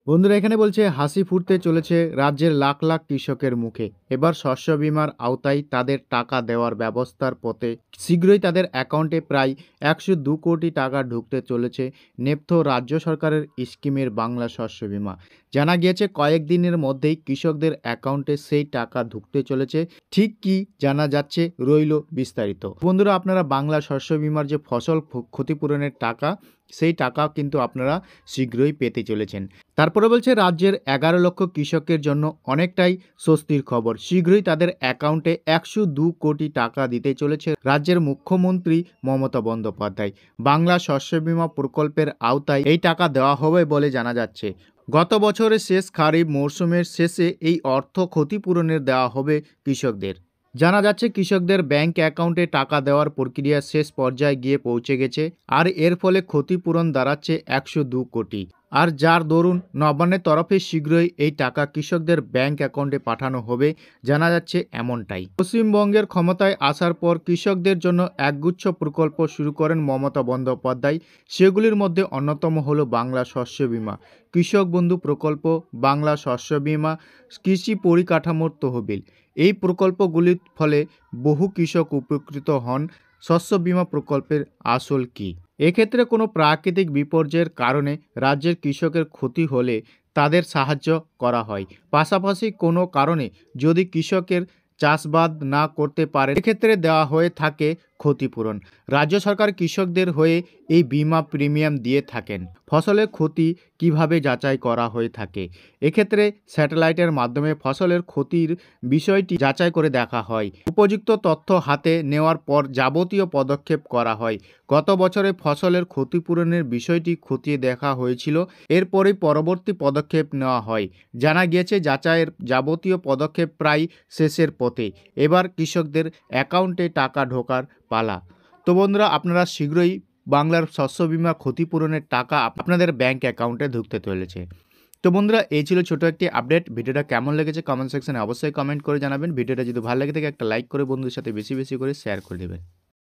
বন্ধুরা এখানে বলছে হাসি ফুটতে চলেছে রাজ্যের লাখ লাখ কৃষকের মুখে। এবার শস্য বীমার আওতায় তাদের টাকা দেওয়ার ব্যবস্থার পথে শীঘ্রই তাদের অ্যাকাউন্টে প্রায় 102 কোটি টাকা ঢুকতে চলেছে নেপথ্য রাজ্য সরকারের স্কিমের বাংলা শস্য বীমা। জানা গিয়েছে কয়েকদিনের মধ্যেই কৃষকদের অ্যাকাউন্টে সেই টাকা ঢুকতে চলেছে। ঠিক কি জানা যাচ্ছে রইল বিস্তারিত। বন্ধুরা আপনারা বাংলা শস্য বীমার যে ফসল ক্ষতিপূরণের টাকা, সেই টাকা কিন্তু আপনারা শীঘ্রই পেতে চলেছেন। তারপরে বলছে রাজ্যের 11 লক্ষ কৃষকের জন্য অনেকটাই স্বস্তির খবর। শীঘ্রই তাদের অ্যাকাউন্টে 102 কোটি টাকা দিতে চলেছে রাজ্যের মুখ্যমন্ত্রী মমতা বন্দ্যোপাধ্যায়। বাংলা শস্য বীমা প্রকল্পের আওতায় এই টাকা দেওয়া হবে বলে জানা যাচ্ছে। গত বছরের শেষ খারিফ মরশুমের শেষে এই অর্থ ক্ষতিপূরণের দেওয়া হবে কৃষকদের। জানা যাচ্ছে কৃষকদের ব্যাংক অ্যাকাউন্টে টাকা দেওয়ার প্রক্রিয়া শেষ পর্যায়ে গিয়ে পৌঁছে গেছে, আর এর ফলে ক্ষতিপূরণ দাঁড়াচ্ছে 102 কোটি। আর যার দরুন নবান্নের তরফে শীঘ্রই এই টাকা কৃষকদের ব্যাংক অ্যাকাউন্টে পাঠানো হবে, জানা যাচ্ছে এমনটাই। পশ্চিমবঙ্গের ক্ষমতায় আসার পর কৃষকদের জন্য একগুচ্ছ প্রকল্প শুরু করেন মমতা বন্দ্যোপাধ্যায়। সেগুলির মধ্যে অন্যতম হলো বাংলা শস্য বীমা, কৃষক বন্ধু প্রকল্প, বাংলা শস্য বীমা, কৃষি পরিকাঠামোর তহবিল। এই প্রকল্পগুলির ফলে বহু কৃষক উপকৃত হন। শস্য বীমা প্রকল্পের আসল কী? এক্ষেত্রে কোনো প্রাকৃতিক বিপর্যয়ের কারণে রাজ্যের কৃষকের ক্ষতি হলে তাদের সাহায্য করা হয়। পাশাপাশি কোনো কারণে যদি কৃষকের চাষাবাদ না করতে পারে, এক্ষেত্রে দেওয়া হয়ে থাকে ক্ষতিপূরণ। রাজ্য সরকার কৃষকদের হয়ে এই বীমা প্রিমিয়াম দিয়ে থাকেন। ফসলের ক্ষতি কিভাবে যাচাই করা হয়ে থাকে? এক্ষেত্রে স্যাটেলাইটের মাধ্যমে ফসলের ক্ষতির বিষয়টি যাচাই করে দেখা হয়। উপযুক্ত তথ্য হাতে নেওয়ার পর যাবতীয় পদক্ষেপ করা হয়। গত বছরে ফসলের ক্ষতিপূরণের বিষয়টি খতিয়ে দেখা হয়েছিল, এরপরেই পরবর্তী পদক্ষেপ নেওয়া হয়। জানা গিয়েছে যাচাইয়ের যাবতীয় পদক্ষেপ প্রায় শেষের পথে। এবার কৃষকদের অ্যাকাউন্টে টাকা ঢোকার পালা। তো বন্ধুরা আপনারা শীঘ্রই বাংলার শস্য বীমা ক্ষতিপূরণের টাকা আপনাদের ব্যাংক অ্যাকাউন্টে ঢুকতে চলেছে। তো বন্ধুরা এই ছিল ছোট একটি আপডেট। ভিডিওটা কেমন লেগেছে কমেন্ট সেকশনে অবশ্যই কমেন্ট করে জানাবেন। ভিডিওটা যদি ভালো লেগে থাকে একটা লাইক করে বন্ধুদের সাথে বেশি বেশি করে শেয়ার করে দেবেন।